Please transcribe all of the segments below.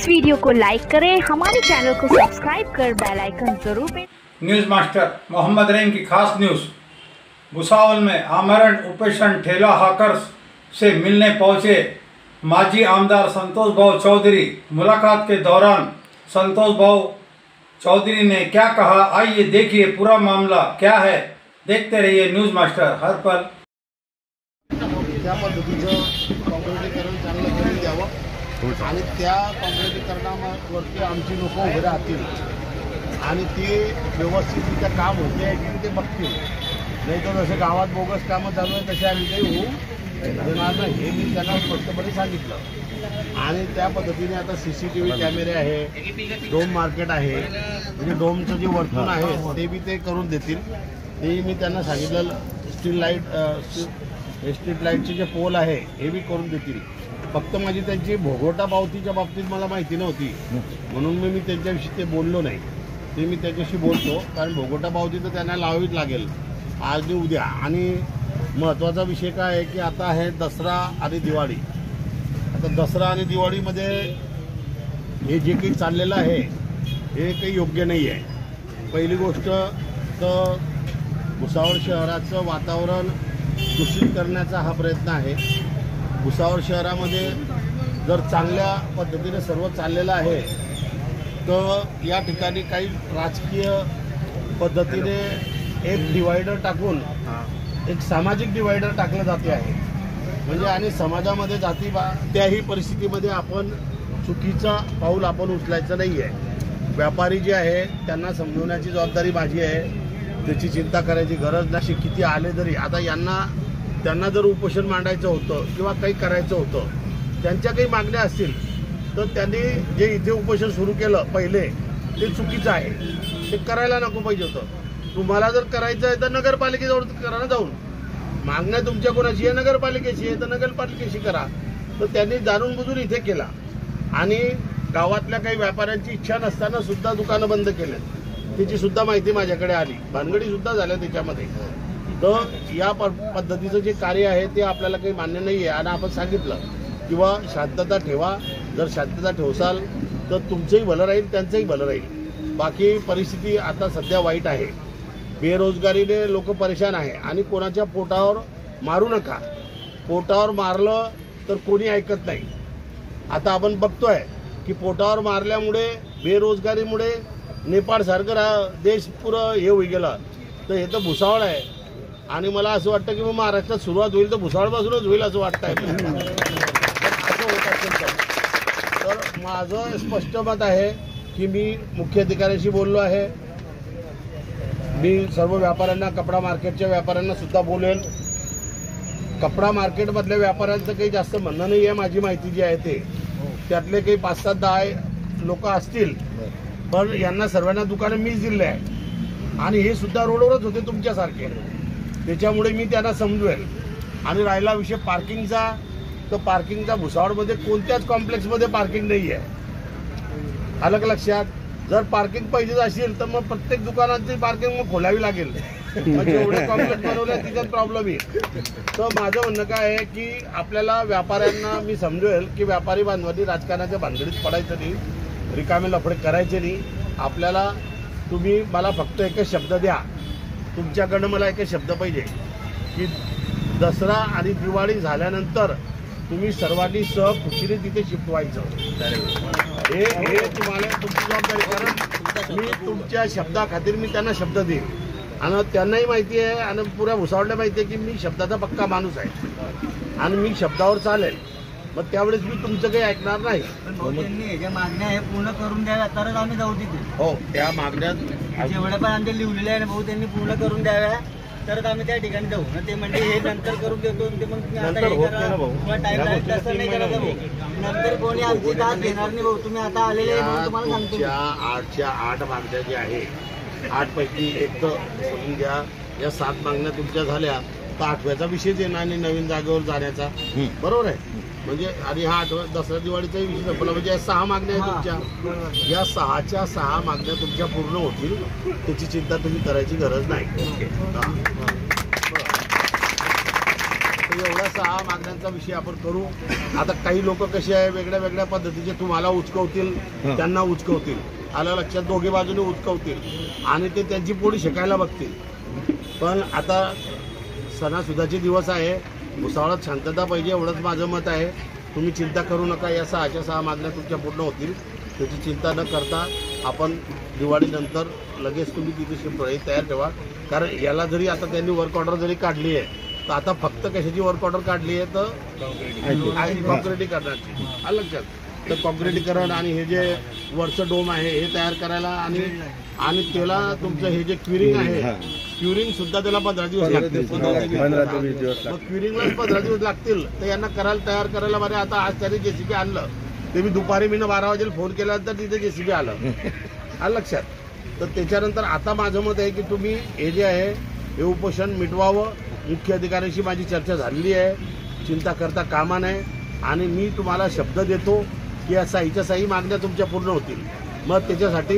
इस video को like करें, हमारे चैनल को सब्सक्राइब कर बेल आइकन जरूर press. News master Mohammad Rahim की खास न्यूज़। भुसावल में आमरण उपेशन ठेला हाकर्स से मिलने पहुंचे माजी आमदार संतोष भाऊ चौधरी। मुलाकात के दौरान संतोष भाऊ चौधरी ने क्या कहा, आइए देखिए पूरा मामला क्या है। देखते रहिए न्यूज़ मास्टर हर पल। त्या पद्धतीचं काँक्रिटीकरण चांगलं करून द्यावं आणि त्या काँक्रिटीकरणावरती आमची लोक उभे राहतील आणि ती व्यवस्थितरित्या काम होते की ते बघतील, नाही तर जसं गावात बोगस कामं चालू आहे तसे आम्ही काही होऊ देणार नाही हे मी त्यांना स्पष्टपणे सांगितलं। आणि त्या पद्धतीने आता CCTV कॅमेरे आहे, डोम मार्केट आहे, म्हणजे डोमचं जे वर्तन आहे ते बी ते करून देतील, तेही मी त्यांना सांगितलं। स्ट्रीट लाईटचे जे पोल आहे हे बी करून देतील। फक्त माझी त्यांची भोगोटा पावतीच्या बाबतीत मला माहिती नव्हती, म्हणून मी त्यांच्याविषयी ते बोललो नाही। ते मी त्याच्याशी बोलतो, कारण भोगोटा पावती तर त्यांना लावावीच लागेल आज आणि उद्या। आणि महत्त्वाचा विषय काय आहे की आता आहे दसरा आणि दिवाळी। आता दसरा आणि दिवाळीमध्ये हे जे काही चाललेलं आहे हे काही योग्य नाही आहे। पहिली गोष्ट तर भुसावळ शहराचं वातावरण दूषित करण्याचा हा प्रयत्न आहे। भुसावळ शहरामध्ये जर चांगल्या पद्धतीने सर्व चाललेलं आहे तर या ठिकाणी काही राजकीय पद्धतीने एक डिवायडर टाकून एक सामाजिक डिवायडर टाकलं जाते आहे, म्हणजे आणि समाजामध्ये जाती त्याही परिस्थितीमध्ये आपण चुकीचा पाऊल आपण उचलायचं नाही आहे। व्यापारी जे आहे त्यांना समजवण्याची जबाबदारी माझी आहे, त्याची चिंता करायची गरज नाही। किती आले तरी आता त्यांना जर उपोषण मांडायचं होतं किंवा काही करायचं होतं, त्यांच्या काही मागण्या असतील तर त्यांनी जे इथे उपोषण सुरू केलं पहिले ते चुकीचं आहे, ते करायला नको पाहिजे होतं। तुम्हाला जर करायचं आहे तर नगरपालिकेजवळ करा ना जाऊन, मागण्या तुमच्या कोणाची आहे, नगरपालिकेची आहे तर नगरपालिकेशी करा। तर त्यांनी जाणून बुजून इथे केला आणि गावातल्या काही व्यापाऱ्यांची इच्छा नसताना सुद्धा दुकानं बंद केलेत, त्याची सुद्धा माहिती माझ्याकडे आली, भानगडी सुद्धा झाल्या त्याच्यामध्ये। तर या पद्धतीचं जे कार्य आहे ते आपल्याला काही मान्य नाही आहे आणि आपण सांगितलं किंवा शांतता ठेवा, जर शांतता ठेवसाल तर तुमचंही भलं राहील त्यांचंही भलं राहील। बाकी परिस्थिती आता सध्या वाईट आहे, बेरोजगारीने लोक परेशान आहे आणि कोणाच्या पोटावर मारू नका, पोटावर मारलं तर कोणी ऐकत नाही। आता आपण बघतोय की पोटावर मारल्यामुळे बेरोजगारीमुळे नेपाळसारखं देश पुरं हे होई गेला, तर हे तर भुसावळ आहे आणि मला असं वाटतं की मग महाराष्ट्रात सुरुवात होईल तर भुसावळपासूनच होईल असं वाटतंय। असं होत असेल तर माझं स्पष्ट मत आहे की मी मुख्य अधिकाऱ्यांशी बोललो आहे, मी सर्व व्यापाऱ्यांना, कपडा मार्केटच्या व्यापाऱ्यांना सुद्धा बोलेल। कपडा मार्केटमधल्या व्यापाऱ्यांचं काही जास्त म्हणणं नाही आहे, माझी माहिती जी आहे ते त्यातले काही 5-7-10 लोक असतील, पण यांना सर्वांना दुकानं मीच दिले आहे आणि हे सुद्धा रोडवरच होते तुमच्यासारखे, त्याच्यामुळे मी त्यांना समजवेल। आणि राहिला विषय पार्किंगचा, तर पार्किंगचा भुसावळमध्ये कोणत्याच कॉम्प्लेक्समध्ये पार्किंग नाही आहे, अलग लक्षात। जर पार्किंग पाहिजे असेल तर मग प्रत्येक दुकानाची पार्किंग मग खोलावी लागेल, म्हणजे एवढे कॉम्प्लेक्स बनवले तिच्यात प्रॉब्लेम आहे। तर माझं म्हणणं काय आहे की आपल्याला व्यापाऱ्यांना मी समजवेल की व्यापारी बांधवांनी राजकारणाच्या भानगडीत पडायचं नाही, रिकामे लफडे करायचे नाही। आपल्याला तुम्ही मला फक्त एकच शब्द द्या, तुमच्याकडनं मला एकच शब्द पाहिजे की दसरा आणि दिवाळी झाल्यानंतर तुम्ही सर्वांनी खुशीने तिथे शिफ्ट व्हायचं, हे तुम्हाला तुमची जबाबदारी। कारण मी तुमच्या शब्दाखातीर मी त्यांना शब्द देईन आणि त्यांनाही माहिती आहे आणि पुऱ्या भुसावळला माहिती आहे की मी शब्दाचा पक्का माणूस आहे आणि मी शब्दावर चालेल, मग त्यावेळेस मी तुमचं काही ऐकणार नाही। ज्या मागण्या आहे पूर्ण करून द्याव्या तरच आम्ही जाऊ तिथे। हो, त्या मागण्या जेवढ्या पण आमच्या लिहिलेल्या आहे ना भाऊ, त्यांनी पूर्ण करून द्याव्या तरच आम्ही त्या ठिकाणी जाऊ ना। ते म्हणजे हे नंतर करून देतो ते मग तुम्ही आता हे करा किंवा टाइम लाईट तसं नाही करायचं भाऊ, नंतर कोणी आमची दाद घेणार नाही भाऊ। तुम्ही आता आलेले आहे म्हणून तुम्हाला सांगतो, 8च्या 8 मागण्या ज्या आहे 8 पैकी एक तर बोलून घ्या, या 7 मागण्या तुमच्या झाल्या तर 8व्याचा विषयच येणार आणि नवीन जागेवर जाण्याचा, बरोबर आहे। म्हणजे आणि हा 8 दसरा दिवाळीचाही विषय संपला, म्हणजे या 6 मागण्या आहेत तुमच्या, या 6च्या 6 मागण्या तुमच्या पूर्ण होतील, त्याची चिंता तुम्ही करायची गरज नाही। एवढ्या 6 मागण्यांचा विषय आपण करू. आता काही लोक कसे आहे वेगळ्या वेगळ्या पद्धतीचे तुम्हाला उचकवतील, त्यांना उचकवतील, आलं लक्षात, दोघी बाजूने उचकवतील आणि ते त्यांची पोळी शिकायला बघतील. पण आता सणासुदाचे दिवस आहे, भुसावळात शांतता पाहिजे एवढंच माझं मत आहे. तुम्ही चिंता करू नका, या 6च्या 6 मागण्या तुमच्या पूर्ण होतील. त्याची चिंता न करता आपण दिवाळीनंतर लगेच तुम्ही तिथे शिफ्ट तयार ठेवा. कारण याला जरी आता त्यांनी वर्क ऑर्डर जरी काढली आहे तर आता फक्त कशाची वर्क ऑर्डर काढली आहे तर कॉन्क्रिटीकरणाची, आलं लक्षात. तर कॉन्क्रिटीकरण आणि हे जे वरचं डोम आहे हे तयार करायला आणि त्याला तुमचं हे जे क्युरिंग आहे, क्युरिंग सुद्धा त्याला 15 दिवस लागतील. मग क्युरिंगलाच 15 दिवस लागतील. तर यांना तयार करायला बरे. आता आज त्याने JCB आणलं, ते मी दुपारी 12 वाजेला फोन केल्यानंतर तिथे JCB आलं, आलं लक्षात. तर त्याच्यानंतर आता माझं मत आहे की तुम्ही हे जे आहे हे उपोषण मिटवावं. मुख्य अधिकाऱ्यांशी माझी चर्चा झालेली आहे, चिंता करता कामा नये. आणि मी तुम्हाला शब्द देतो की या 6च्या 6 मागण्या तुमच्या पूर्ण होतील. मग त्याच्यासाठी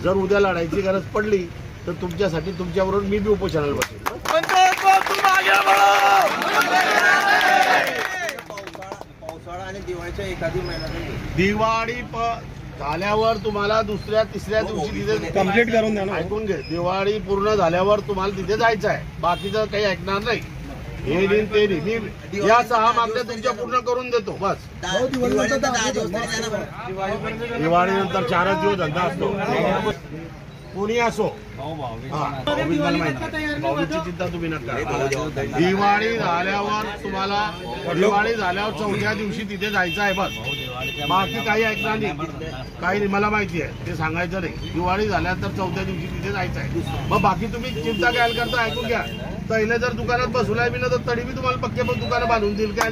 जर उद्या लढायची गरज पडली तर तुमच्यासाठी तुमच्याबरोबर मी बी उपोषणाला बसेल. पावसाळा आणि दिवाळीच्या एखादी महिन्यात दिवाळी झाल्यावर तुम्हाला दुसऱ्या तिसऱ्या दिवशी तिथे कंप्लीट करून द्या ना. ऐकून घे, दिवाळी पूर्ण झाल्यावर तुम्हाला तिथे जायचं आहे, बाकीचं काही ऐकणार नाही. हे दिन ते दिन, मी या 6 मागण्या तुमच्या पूर्ण करून देतो बस. दिवाळीनंतर 4 दिवस धंदा असतो, कोणी असो. भाऊची चिंता तुम्ही नका. दिवाळी झाल्यावर तुम्हाला चौथ्या दिवशी तिथे जायचं आहे बस. बाकी काही ऐकणार नाही, काही नाही, मला माहिती आहे, ते सांगायचं नाही. दिवाळी झाल्यानंतर 4थ्या दिवशी तिथे जायचं आहे. मग बाकी तुम्ही चिंता घ्यायला करता, ऐकून घ्या. पहिले जर दुकानात बसवलाय मी ना तर तरी मी तुम्हाला पक्के पण दुकानं बांधून देईल. काय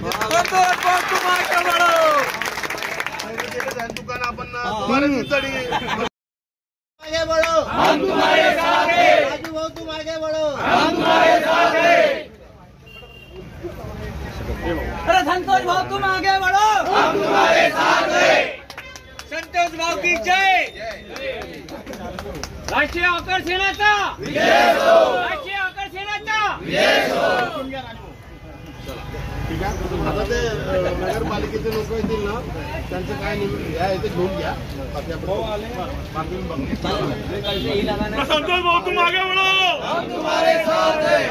दुकान आपण तुम्हाला तडी आगे बढ़ो, हम तुम्हारे साथ हैं. राजू भाऊ तुम आगे बढ़ो, हम तुम्हारे साथ हैं. अरे संतोष भाऊ तुम आगे बढ़ो, हम तुम्हारे साथ हैं. संतोष भाऊ की जय. राष्ट्रीय हॉकर सेनेचा विजय हो, राष्ट्रीय हॉकर सेनेचा विजय हो. ठीक आहे. आता ते नगरपालिकेचे लोक येतील ना, त्यांचं काय या इथे घेऊन घ्या. संतोष भाऊ तुम आगे बढ़ो, हम तुम्हारे साथ हैं.